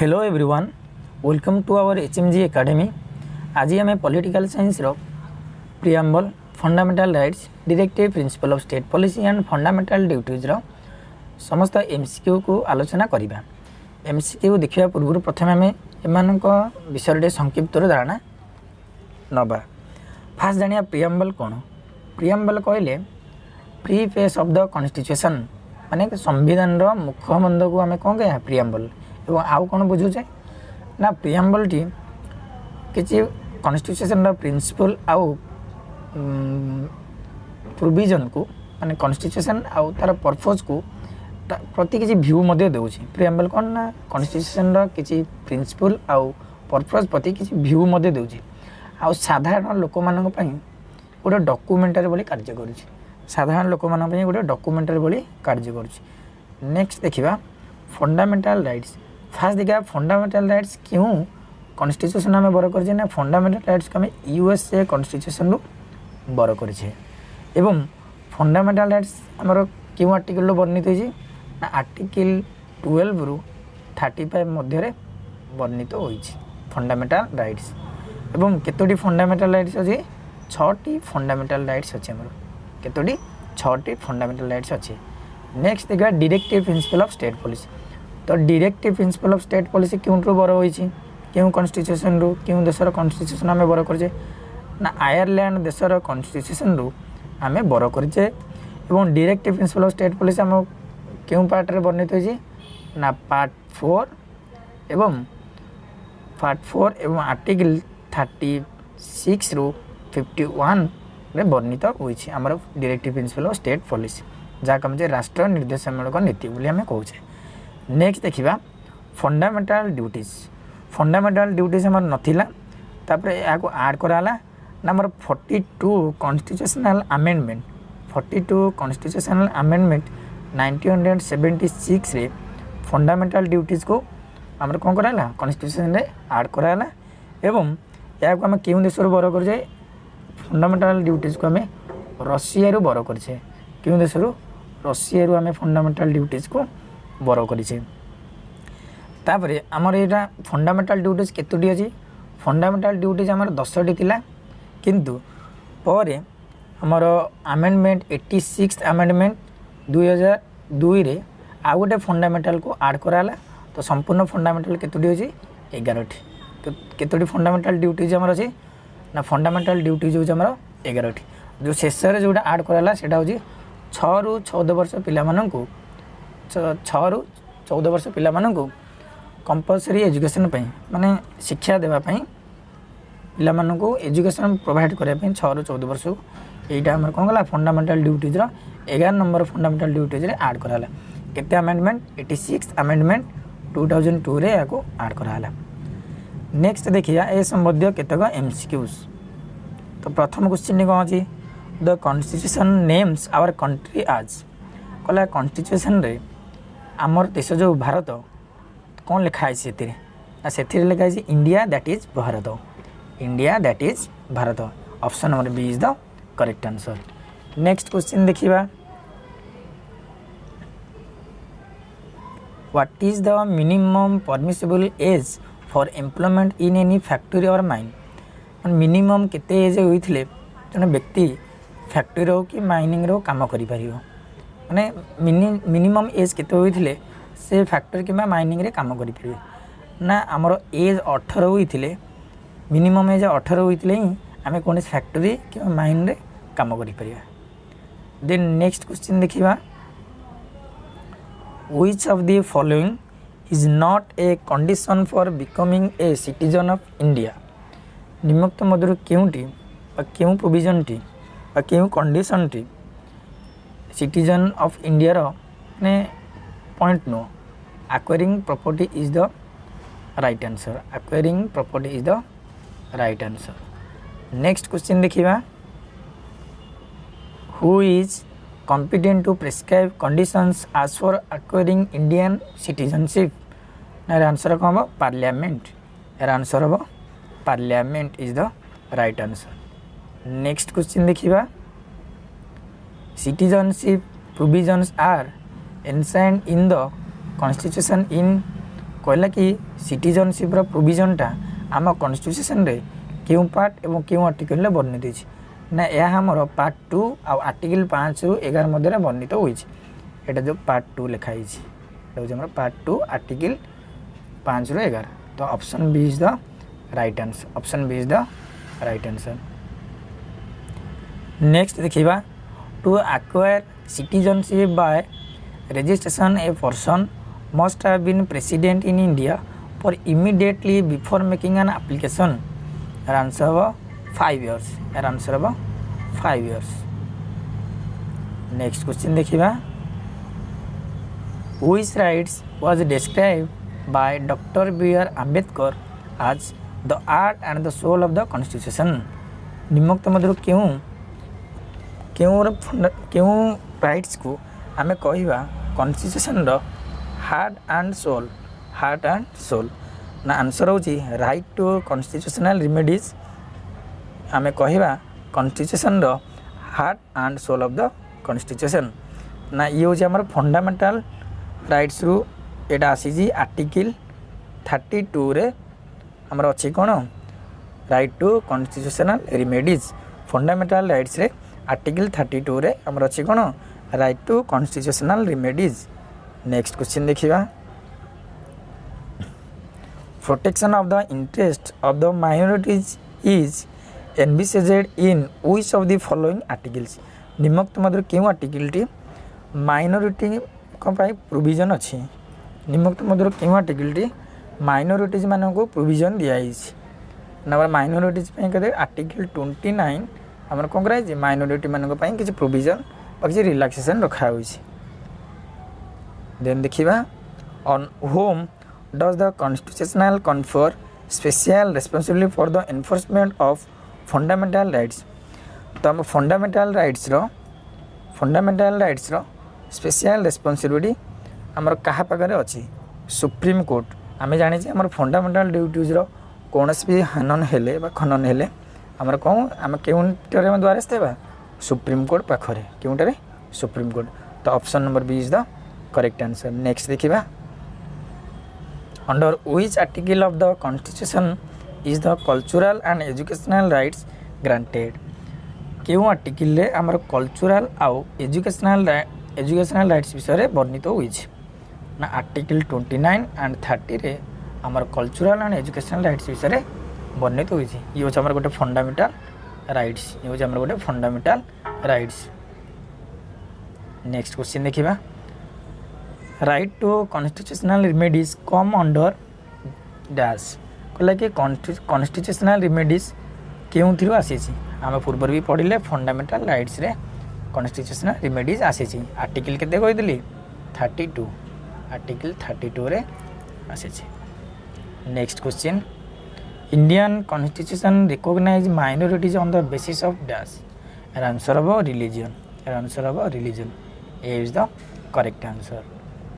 Hello everyone, welcome to our HMG academy. आज आम political science रो preamble, fundamental rights, directive principle of state policy and fundamental duties रो समस्त MCQ को आलोचना करिबा। MCQ देखिबा पूर्व प्रथम आम एमानक विषय संक्षिप्त धारणा नबा। फास्ट जानिया प्रिएम्बल कौन। प्रिएम्बल कहले pre face of the constitution माने संविधान रो मुखबंध को आम कौन कह प्रिएम्बल। एवं आउ कौन बुझुचे ना प्रिएम्बल टी किसी कॉन्स्टिट्यूशन रो प्रिंसिपल आउ प्रोविजन को माने कॉन्स्टिट्यूशन आउ तार पर्पज को प्रति किसी व्यू मध्य देउछि। प्रिएम्बल कौन ना कॉन्स्टिट्यूशन रो किसी प्रिंसिपल आउ पर्पज प्रति किसी व्यू मध्य देउछि। आउ साधारण लोक मानक पई गोटे डॉक्यूमेंटरी बोली कार्य करुछि। साधारण लोक मानक पई गोटे डॉक्यूमेंटरी बोली कार्य करुछि। नेक्स्ट देखिबा फंडामेंटल राइट्स। फास्ट देखा फंडामेंटल राइट्स क्यों कॉन्स्टिट्यूशन आम बर कर ना फंडामेंटल राइट्स को आम USA कॉन्स्टिट्यूशन रू बर कर एवं फंडामेंटल राइट्स आमर क्यों आर्टिकल वर्णित होती ना आर्टिकल 12 रु 35 मध्य वर्णित होती फंडामेंटल राइट्स। एवं केतोटी फंडामेंटल राइट्स अच्छी 6टी फंडामेंटल राइट्स अच्छे आमर केतोटी 6टी फंडामेंटल राइट्स अच्छे। नेक्स्ट देखा directive principle of state policy. तो directive principle of state policy क्यों बर होई क्यों कॉन्स्टिट्यूशन रू क्यों देशर कॉन्स्टिट्यूशन आम बर करजे ना आयरलैंड देशर कॉन्स्टिट्यूशन रू आम बर करजे। एवं directive principle of state policy आम क्यों पार्ट रे वर्णित होई ना पार्ट 4 एवं एवं आर्टिकल 36 रु 51 रे वर्णित होई आमर directive principle of state policy जहाँ कम राष्ट्र निर्देशात्मक नीति बोली आम कहूचे। नेक्स्ट देखिबा फंडामेंटल ड्यूटीज। फंडामेंटल ड्यूटीज हमर नथिला तापर याको ऐड कराला ना हमर 42 कॉन्स्टिट्यूशनल अमेंडमेंट 42 कॉन्स्टिट्यूशनल अमेंडमेंट 1976 रे फंडामेंटल ड्यूटीज को हमर कोन कराला कॉन्स्टिट्यूशन रे ऐड कराला। एवं याको हम केउं देश रो बर कर जाय फंडामेंटल ड्यूटीज को हमें रशिया रो बर कर छे। केउं देश रो रशिया रो हमें फंडामेंटल ड्यूटीज को बर करिछे। तापरे हमर एटा फंडामेंटल ड्यूटीज केतोटी अछि फंडामेंटल ड्यूटीज हमर 10टी थिला किंतु परे हमर अमेंडमेंट 86 अमेंडमेंट 2002 रे आ गोटे फंडामेंटल को ऐड कराला। तो संपूर्ण फंडामेंटल केतोटी अछि 11टी। तो केतोटी फंडामेंटल ड्यूटीज हमर अछि ना फंडामेंटल ड्यूटीज होछि हमर 11टी। जो शेष रे जोटा ऐड कराला सेटा होछि 6 रु 14 वर्ष पिला माननकु 6 रु 14 वर्ष पिला माननकु कंपलसरी एजुकेशन पई माने शिक्षा देबा पई पिला माननकु एजुकेशन प्रोवाइड करे पई 6 रु 14 वर्ष एटा हमर कोन गला फंडामेंटल ड्यूटीज रो 11 नंबर फंडामेंटल ड्यूटीज रे ऐड कराला। केते अमेंडमेंट 86 अमेंडमेंट 2002 रे याको ऐड कराला। नेक्स्ट देखिया ए संबंधित केतक MCQs। तो प्रथम क्वेश्चन कोन अछि the constitution names our country आज। कहला कॉन्स्टिट्यूशन रे आमर देश जो भारत कौन लिखा है से लिखा है India that is Bharat. India that is Bharat. Option number B is the correct answer. Next question देखिबा what is the minimum permissible age for employment in any factory or mine. Minimum केते एज होइथिले जने व्यक्ति फैक्ट्री रो कि mining रो काम करि परियो माने मिनिमम एज केते होइथिले से फैक्ट्री कि माइनिंग रे काम करि परिबे ना हमर एज 18 होइथिले मिनिमम एज 18 होइथिले ही आमे कोन फैक्ट्री कि माइन रे काम करि परिबा। देन नेक्स्ट क्वेश्चन देखिबा which of the following is not a condition for becoming a citizen of India. निम्नोक्त मध्य केउटी बा केउ प्रोविजन टी बा केउ कंडीशन टी सिटीजन ऑफ इंडिया रो ने पॉइंट नो acquiring property is the right answer. Acquiring property is the right answer. Next question देखिबा who is competent to prescribe conditions as for acquiring Indian citizenship. ना answer कौन हम parliament. यार answer हम parliament is the right answer. Next question देखिबा citizenship provisions are enshrined in the constitution in कहला कि citizenship प्रोविजनटा आम कन्स्टिट्यूशन रे क्यों पार्ट एवं क्यों आर्टिकल वर्णित होती ना यह आमर पार्ट 2 आर्टिकल 5 ରୁ 11 मध्य वर्णित होता जो पार्ट 2 लिखाई पार्ट 2 आर्टिकल 5 ରୁ 11 तो option B is the right answer option B is the right answer. Next देखिबा to acquire citizenship by registration a person must have been resident in India for immediately before making an application. Her answer was 5 years. Her answer was 5 years. Next question देखिबा which rights was described by Dr. B.R. Ambedkar as the heart and the soul of the constitution. निम्नोक्त मध्य क्यों rights को आमे कहिबा constitution रो heart and soul ना answer होची राइट टू कन्स्टिट्यूशनल रेमेडीज आमे कहिबा कन्स्टिट्यूशन रो heart and soul of the constitution ना ये होची हमर फंडामेंटल राइट्स रु एटा आसी जी आर्टिकल 32 रे हमर अछि कोन right to constitutional remedies fundamental rights रे आर्टिकल 32 रे हमर अछि कोन right to constitutional remedies. Next question देखिबा protection of the interest of the minorities is envisaged in which of the following articles निम्नोक्त मध्य क्यों आर्टिकल टी माइनॉरिटी को पाई प्रोविजन अछि निम्नोक्त मध्य क्यों आर्टिकल टी माइनॉरिटीज मानन को प्रोविजन दिया हिस नंबर माइनॉरिटीज पे कदे आर्टिकल 29 हमर कोन कराई जे माइनॉरिटी मानन को पाई किछ प्रोविजन किसी रिलैक्सेशन रखा हुई। देन देखिबा on home does the constitutional confer special responsibility for the enforcement of fundamental rights तो हम फंडामेंटल राइट्स रो स्पेशल रिस्पांसिबिलिटी हमर कहा पाखरे अछि सुप्रीम कोर्ट आमे जानि जे हमर फंडामेंटल ड्यूटीज रो कोनस भी हनन हेले बा खनन हेले हमर कहूँ आम केउंटरे द्वारा सेवा सुप्रीम कोर्ट पाखरे क्योंटारे सुप्रीम कोर्ट तो option number B is the correct answer. Next देखिबा under which article of the constitution is the cultural and educational rights granted क्यों आर्टिकल रे हमर कल्चरल आउ एजुकेशनल राइट्स विषय वर्णित होई ना आर्टिकल 29 एंड 30 रे हमर कल्चरल एंड एजुकेशनल राइट्स विषय वर्णित होई ये होछ हमर गोटे फंडामेंटल राइट्स ये होछ हमर गोटे फंडामेंटल राइट्स। नेक्स्ट क्वेश्चन देखिबा right to constitutional remedies come under dash कहला कि कॉन्स्टिट्यूशनल रेमेडीज केउं थिरु आसी छि आमे पूर्वर भी पढिले फंडामेंटल राइट्स रे कॉन्स्टिट्यूशनल रेमेडीज आसी छि आर्टिकल केते कहि दिली 32 आर्टिकल 32 रे आसी छि। Next question Indian constitution recognize minorities on the basis of dash answer of religion answer of religion A is the correct answer।